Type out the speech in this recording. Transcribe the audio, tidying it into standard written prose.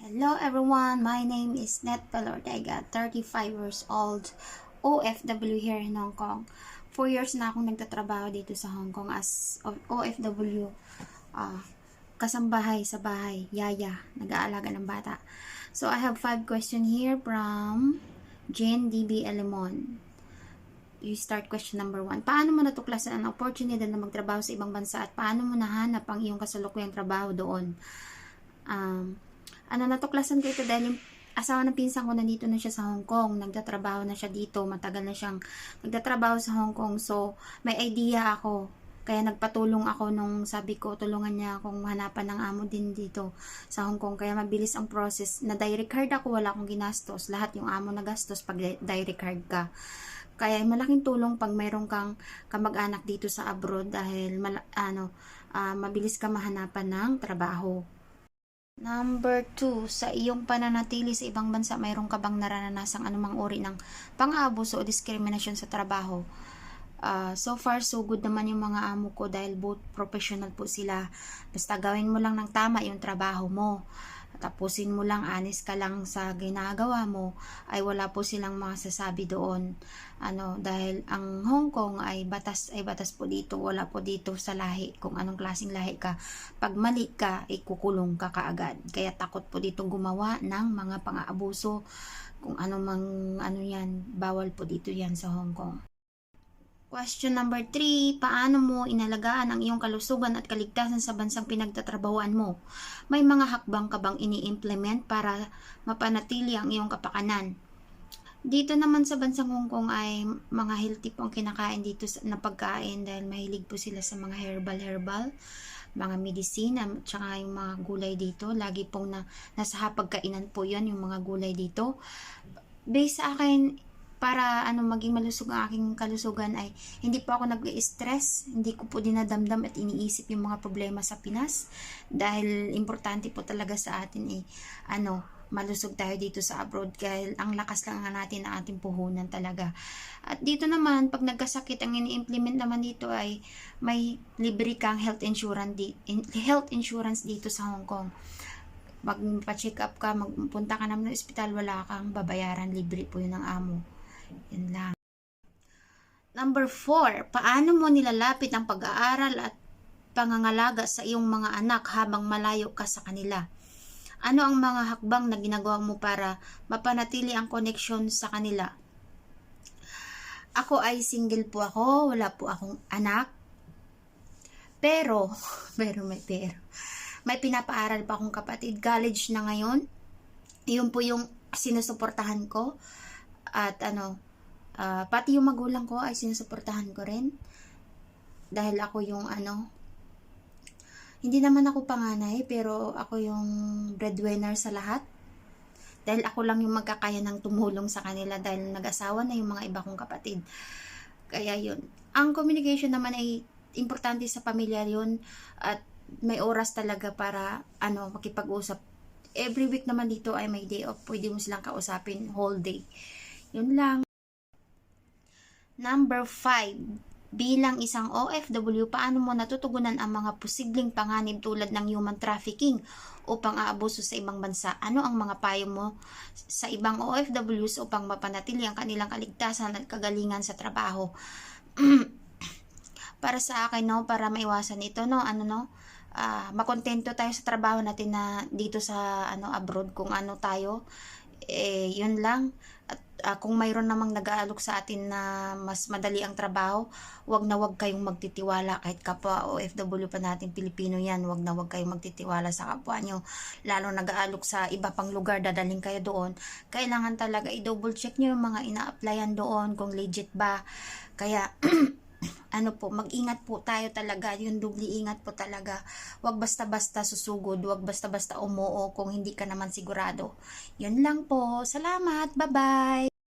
Hello everyone, my name is Netpel Ortega, 35 years old, OFW here in Hong Kong. 4 years na akong nagtatrabaho dito sa Hong Kong as OFW, kasambahay sa bahay, yaya, nag-aalaga ng bata. So I have 5 questions here from Jane DB Elemon. You start question number 1. Paano mo natuklasan ang opportunity na magtrabaho sa ibang bansa at paano mo nahanap ang iyong kasalukuyang trabaho doon? Natuklasan ko ito dahil yung asawa ng pinsan ko nandito na siya sa Hong Kong. Nagtatrabaho na siya dito. Matagal na siyang nagtatrabaho sa Hong Kong. So, may idea ako. Kaya nagpatulong ako nung sabi ko, tulungan niya akong hanapan ng amo din dito sa Hong Kong. Kaya mabilis ang process. Na direct card ako, wala akong ginastos. Lahat yung amo na gastos pag direct card ka. Kaya malaking tulong pag mayroon kang kamag-anak dito sa abroad dahil mabilis ka mahanapan ng trabaho. Number 2, sa iyong pananatili sa ibang bansa, mayroon ka bang naranasang anumang uri ng pang-aabuso o diskriminasyon sa trabaho? So far, so good naman yung mga amo ko dahil both professional po sila. Basta gawin mo lang ng tama yung trabaho mo. Tapusin mo lang, honest ka lang sa ginagawa mo, ay wala po silang masasabi doon. Dahil ang Hong Kong ay batas po dito, wala po dito sa lahi, kung anong klaseng lahi ka. Pag mali ka, ikukulong ka kaagad. Kaya takot po dito gumawa ng mga pang-aabuso, kung yan, bawal po dito yan sa Hong Kong. Question number 3, paano mo inalagaan ang iyong kalusugan at kaligtasan sa bansang pinagtatrabahuan mo? May mga hakbang ka bang ini-implement para mapanatili ang iyong kapakanan? Dito naman sa bansang Hong Kong ay mga healthy po ang kinakain dito na pagkain dahil mahilig po sila sa mga herbal, mga medicine, at saka yung mga gulay dito. Lagi pong nasa hapagkainan po yan, yung mga gulay dito. Based sa akin, para maging malusog ang aking kalusugan ay hindi po ako nag-stress, hindi ko po dinadamdam at iniisip yung mga problema sa Pinas dahil importante po talaga sa atin malusog tayo dito sa abroad dahil ang lakas lang natin ng ating puhunan talaga. At dito naman, pag nagkasakit, ang ini-implement naman dito ay may libre kang health insurance dito sa Hong Kong. Magpa-check up ka, magpunta ka naman ng ospital, wala kang babayaran, libre po yun ng amo. Yan lang. Number 4, paano mo nilalapit ang pag-aaral at pangangalaga sa iyong mga anak habang malayo ka sa kanila? Ano ang mga hakbang na ginagawa mo para mapanatili ang koneksyon sa kanila? Ako ay single po ako, wala po akong anak. Pero may pinapaaral pa akong kapatid, college na ngayon. Iyon po yung sinusuportahan ko. At pati yung magulang ko ay sinusuportahan ko rin. Dahil ako yung hindi naman ako panganay, pero ako yung breadwinner sa lahat. Dahil ako lang yung magkakaya ng tumulong sa kanila dahil nag-asawa na yung mga iba kong kapatid. Kaya yun. Ang communication naman ay importante sa pamilya yun. At may oras talaga para makipag-usap. Every week naman dito ay may day off. Pwede mo silang kausapin whole day. Yun lang. Number 5. Bilang isang OFW, paano mo natutugunan ang mga posibleng panganib tulad ng human trafficking o pang-aabuso sa ibang bansa? Ano ang mga payo mo sa ibang OFWs upang mapanatili ang kanilang kaligtasan at kagalingan sa trabaho? Para sa akin, para maiwasan ito, makontento tayo sa trabaho natin na dito sa abroad, kung tayo, yun lang. At kung mayroon namang nag-aalok sa atin na mas madali ang trabaho, wag kayong magtitiwala kahit kapwa OFW pa natin Pilipino yan, wag kayong magtitiwala sa kapwa nyo, lalo nag-aalok sa iba pang lugar, dadaling kayo doon. Kailangan talaga i-double check nyo yung mga ina-applyan doon kung legit ba. Kaya mag-ingat po tayo talaga, yung dubli ingat po talaga. Wag basta-basta susugod, wag basta-basta umuo kung hindi ka naman sigurado. Yun lang po. Salamat. Bye-bye.